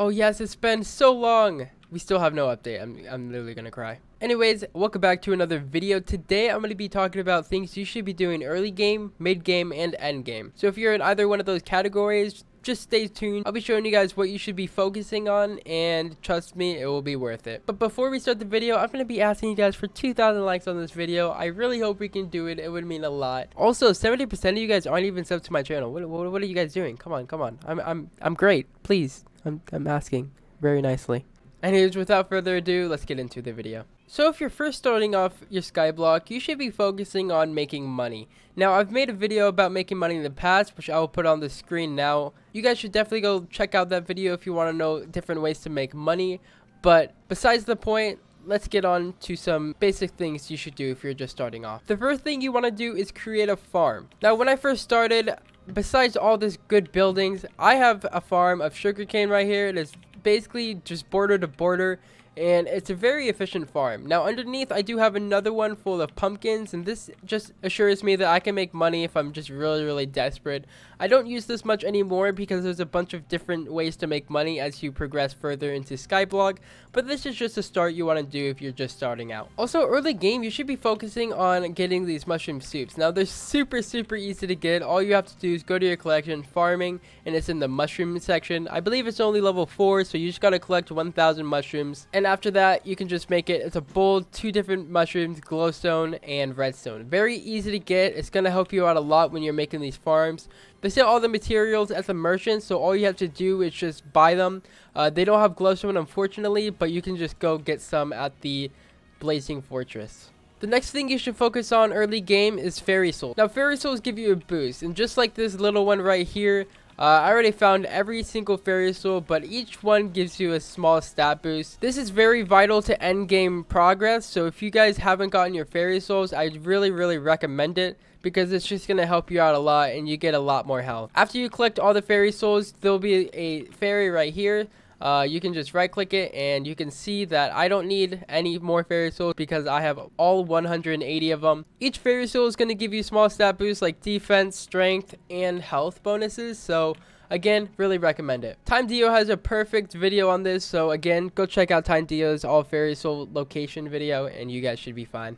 Oh yes, it's been so long. We still have no update. I'm literally gonna cry. Anyways, welcome back to another video. Today I'm going to be talking about things you should be doing early game, mid game, and end game. So if you're in either one of those categories, just stay tuned. I'll be showing you guys what you should be focusing on, and trust me, it will be worth it. But before we start the video, I'm going to be asking you guys for 2,000 likes on this video. I really hope we can do it. It would mean a lot. Also, 70% of you guys aren't even subbed to my channel. What are you guys doing? Come on. I'm great. Please. I'm asking very nicely. Anyways, without further ado, let's get into the video. So if you're first starting off your Skyblock, you should be focusing on making money. Now, I've made a video about making money in the past, which I will put on the screen now. You guys should definitely go check out that video if you want to know different ways to make money. But besides the point, let's get on to some basic things you should do if you're just starting off. The first thing you want to do is create a farm. Now, when I first started, besides all these good buildings, I have a farm of sugarcane right here. It is basically just border to border, and it's a very efficient farm. Now underneath I do have another one full of pumpkins, and this just assures me that I can make money if I'm just really desperate. I don't use this much anymore because there's a bunch of different ways to make money as you progress further into Skyblock, but this is just a start you want to do if you're just starting out. Also, early game you should be focusing on getting these mushroom soups. Now they're super easy to get. All you have to do is go to your collection, farming, and it's in the mushroom section. I believe it's only level 4, so you just gotta collect 1,000 mushrooms, and after that you can just make it. It's a bowl, 2 different mushrooms, glowstone and redstone. Very easy to get. It's gonna help you out a lot when you're making these farms. They sell all the materials at the merchant, so all you have to do is just buy them. They don't have glowstone, unfortunately, but you can just go get some at the Blazing Fortress. The next thing you should focus on early game is fairy souls. Now fairy souls give you a boost, and just like this little one right here, I already found every single fairy soul, but each one gives you a small stat boost. This is very vital to end game progress, so if you guys haven't gotten your fairy souls, I really recommend it, because it's just going to help you out a lot and you get a lot more health. After you collect all the fairy souls, there'll be a fairy right here. You can just right click it and you can see that I don't need any more fairy souls because I have all 180 of them. Each fairy soul is going to give you small stat boosts like defense, strength, and health bonuses. So again, really recommend it. TimeDeo has a perfect video on this, so again, go check out TimeDeo's all fairy soul location video and you guys should be fine.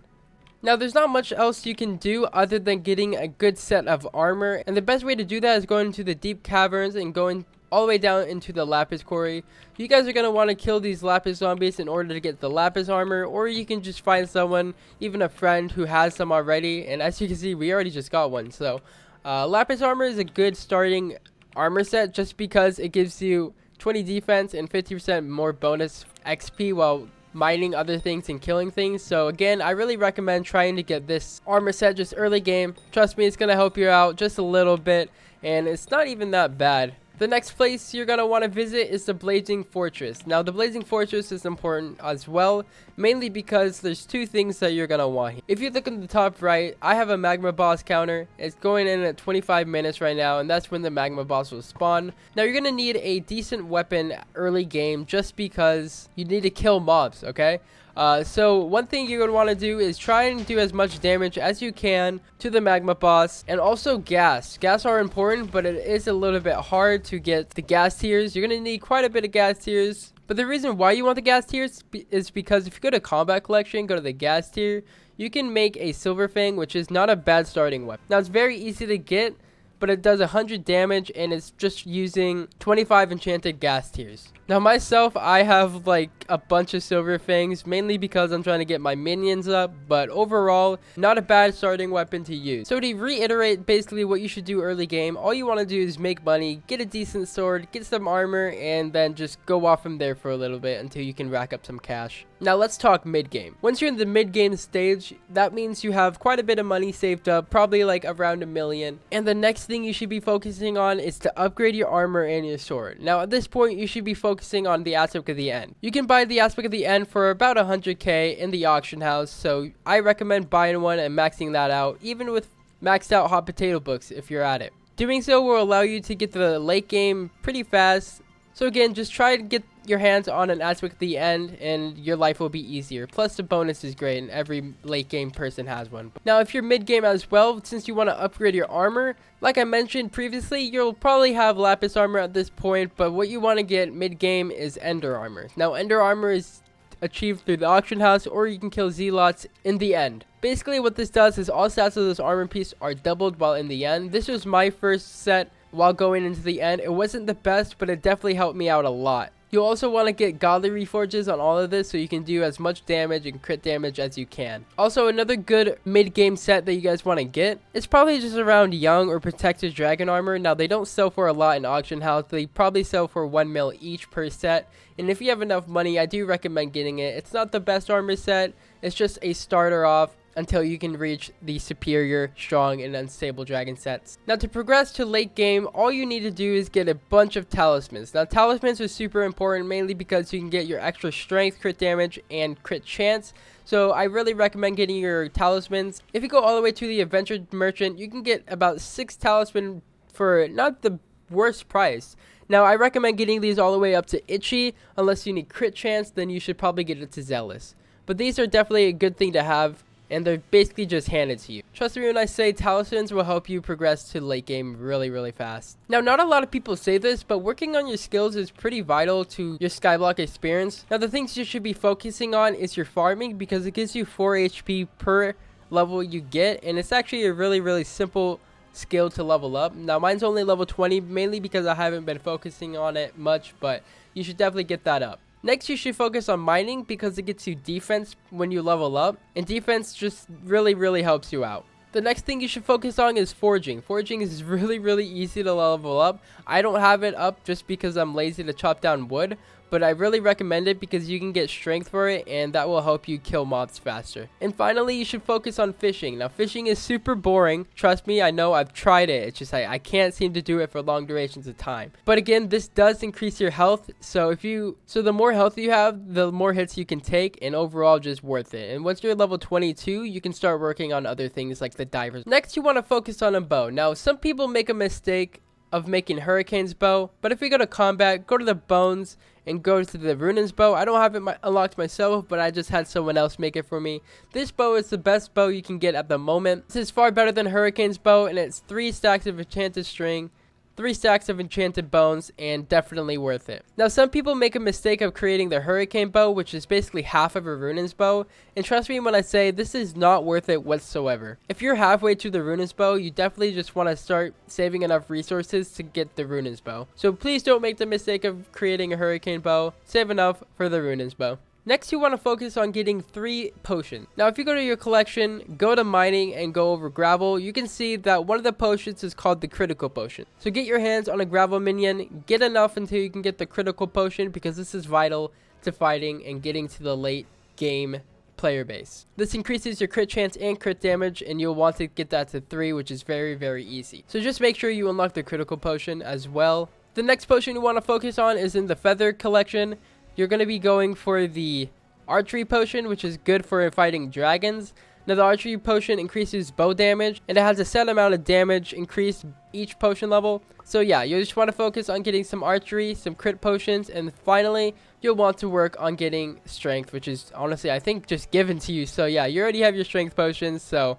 Now, there's not much else you can do other than getting a good set of armor, and the best way to do that is going into the deep caverns and going all the way down into the lapis quarry. You guys are going to want to kill these lapis zombies in order to get the lapis armor, or you can just find someone, even a friend, who has some already, and as you can see, we already just got one. So lapis armor is a good starting armor set just because it gives you 20 defense and 50% more bonus XP while mining other things and killing things. So again, I really recommend trying to get this armor set just early game. Trust me, it's going to help you out just a little bit, and it's not even that bad. The next place you're going to want to visit is the Blazing Fortress. Now, the Blazing Fortress is important as well, mainly because there's 2 things that you're going to want here. If you look in the top right, I have a magma boss counter. It's going in at 25 minutes right now, and that's when the magma boss will spawn. Now, you're going to need a decent weapon early game just because you need to kill mobs, okay? So one thing you're going to want to do is try and do as much damage as you can to the magma boss, and also gas. Gas are important, but it is a little bit hard to get the gas tiers. You're going to need quite a bit of gas tiers, but the reason why you want the gas tiers is because if you go to combat collection, go to the gas tier, you can make a silver fang, which is not a bad starting weapon. Now, it's very easy to get, but it does 100 damage, and it's just using 25 enchanted gas tiers. Now myself, I have like a bunch of silver fangs, mainly because I'm trying to get my minions up, but overall, not a bad starting weapon to use. So to reiterate basically what you should do early game, all you want to do is make money, get a decent sword, get some armor, and then just go off from there for a little bit until you can rack up some cash. Now let's talk mid game. Once you're in the mid game stage, that means you have quite a bit of money saved up, probably like around $1 million. And the next thing you should be focusing on is to upgrade your armor and your sword. Now at this point, you should be focusing on the aspect of the end. You can buy the aspect of the end for about 100k in the auction house, so I recommend buying one and maxing that out, even with maxed out hot potato books if you're at it. Doing so will allow you to get to the late game pretty fast. So again, just try to get your hands on an aspect at the end and your life will be easier. Plus the bonus is great and every late game person has one. Now if you're mid game as well, since you want to upgrade your armor, like I mentioned previously, you'll probably have lapis armor at this point, but what you want to get mid game is ender armor. Now ender armor is achieved through the auction house, or you can kill zealots in the end. Basically what this does is all stats of this armor piece are doubled while in the end. This was my first set while going into the end. It wasn't the best, but it definitely helped me out a lot. You'll also want to get godly reforges on all of this so you can do as much damage and crit damage as you can. Also, another good mid-game set that you guys want to get is probably just around young or protected dragon armor. Now, they don't sell for a lot in auction house. They probably sell for 1 mil each per set. And if you have enough money, I do recommend getting it. It's not the best armor set. It's just a starter off until you can reach the superior, strong, and unstable dragon sets. Now to progress to late game, all you need to do is get a bunch of talismans. Now talismans are super important mainly because you can get your extra strength, crit damage, and crit chance. So I really recommend getting your talismans. If you go all the way to the adventure merchant, you can get about 6 talismans for not the worst price. Now I recommend getting these all the way up to Itchy. Unless you need crit chance, then you should probably get it to Zealous. But these are definitely a good thing to have, and they're basically just handed to you. Trust me when I say talismans will help you progress to late game really fast. Now, not a lot of people say this, but working on your skills is pretty vital to your Skyblock experience. Now, the things you should be focusing on is your farming, because it gives you 4 HP per level you get, and it's actually a really simple skill to level up. Now, mine's only level 20, mainly because I haven't been focusing on it much, but you should definitely get that up. Next, you should focus on mining because it gets you defense when you level up, and defense just really helps you out. The next thing you should focus on is forging. Forging is really easy to level up. I don't have it up just because I'm lazy to chop down wood, but I really recommend it because you can get strength for it, and that will help you kill mobs faster. And finally, you should focus on fishing. Now, fishing is super boring. Trust me, I know, I've tried it. It's just I can't seem to do it for long durations of time. But again, this does increase your health. So the more health you have, the more hits you can take, and overall just worth it. And once you're level 22, you can start working on other things like the divers. Next, you want to focus on a bow. Now, some people make a mistake of making Hurricane's bow, but if we go to combat, go to the bones and go to the Runin's bow. I don't have it unlocked myself, but I just had someone else make it for me. This bow is the best bow you can get at the moment. This is far better than Hurricane's bow, and it's 3 stacks of enchanted string, 3 stacks of enchanted bones, and definitely worth it. Now, some people make a mistake of creating the Hurricane bow, which is basically half of a Runin's bow, and trust me when I say this is not worth it whatsoever. If you're halfway to the Runin's bow, you definitely just want to start saving enough resources to get the Runin's bow. So please don't make the mistake of creating a Hurricane bow. Save enough for the Runin's bow. Next, you want to focus on getting 3 potions. Now, if you go to your collection, go to mining, and go over gravel, you can see that one of the potions is called the critical potion. So get your hands on a gravel minion, get enough until you can get the critical potion, because this is vital to fighting and getting to the late game player base. This increases your crit chance and crit damage, and you'll want to get that to 3, which is very easy. So just make sure you unlock the critical potion as well. The next potion you want to focus on is in the feather collection. You're going to be going for the archery potion, which is good for fighting dragons. Now, the archery potion increases bow damage, and it has a set amount of damage increased each potion level. So yeah, you just want to focus on getting some archery, some crit potions, and finally, you'll want to work on getting strength, which is honestly, I think, just given to you. So yeah, you already have your strength potions, so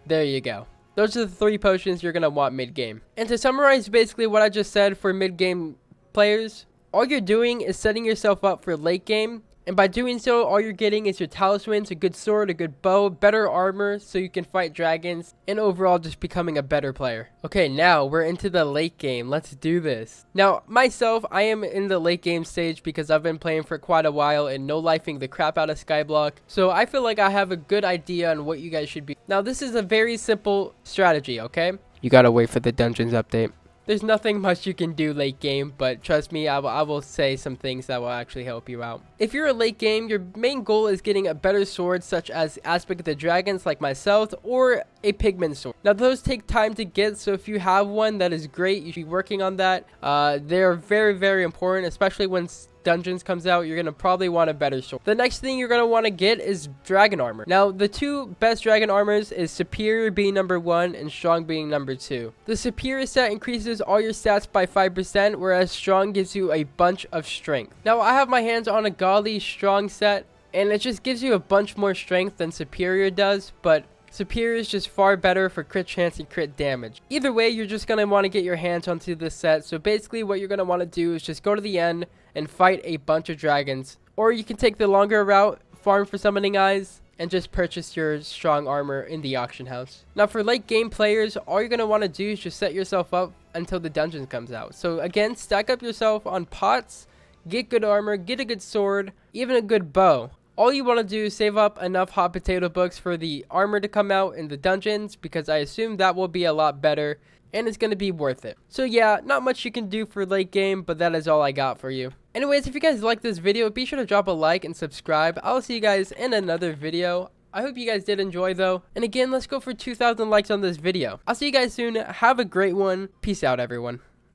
there you go. Those are the 3 potions you're going to want mid-game. And to summarize basically what I just said for mid-game players, all you're doing is setting yourself up for late game, and by doing so, all you're getting is your talismans, a good sword, a good bow, better armor so you can fight dragons, and overall just becoming a better player. Okay, now we're into the late game. Let's do this. Now, myself, I am in the late game stage because I've been playing for quite a while and no-lifing the crap out of Skyblock, so I feel like I have a good idea on what you guys should be. Now, this is a very simple strategy, okay? You gotta wait for the dungeons update. There's nothing much you can do late game, but trust me, I will say some things that will actually help you out. If you're a late game, your main goal is getting a better sword such as Aspect of the Dragons like myself, or a pigment sword. Now those take time to get, so if you have one, that is great. You should be working on that. They're very, very important, especially when dungeons comes out. You're gonna probably want a better sword. The next thing you're gonna want to get is dragon armor. Now the two best dragon armors is superior being number 1 and strong being number 2. The superior set increases all your stats by 5%, whereas strong gives you a bunch of strength. Now I have my hands on a godly strong set, and it just gives you a bunch more strength than superior does, but superior is just far better for crit chance and crit damage. Either way, you're just going to want to get your hands onto this set. So basically what you're going to want to do is just go to the end and fight a bunch of dragons. Or you can take the longer route, farm for summoning eyes, and just purchase your strong armor in the auction house. Now for late game players, all you're going to want to do is just set yourself up until the dungeon comes out. So again, stack up yourself on pots, get good armor, get a good sword, even a good bow. All you want to do is save up enough hot potato books for the armor to come out in the dungeons, because I assume that will be a lot better and it's going to be worth it. So yeah, not much you can do for late game, but that is all I got for you. Anyways, if you guys like this video, be sure to drop a like and subscribe. I'll see you guys in another video. I hope you guys did enjoy though. And again, let's go for 2,000 likes on this video. I'll see you guys soon. Have a great one. Peace out, everyone.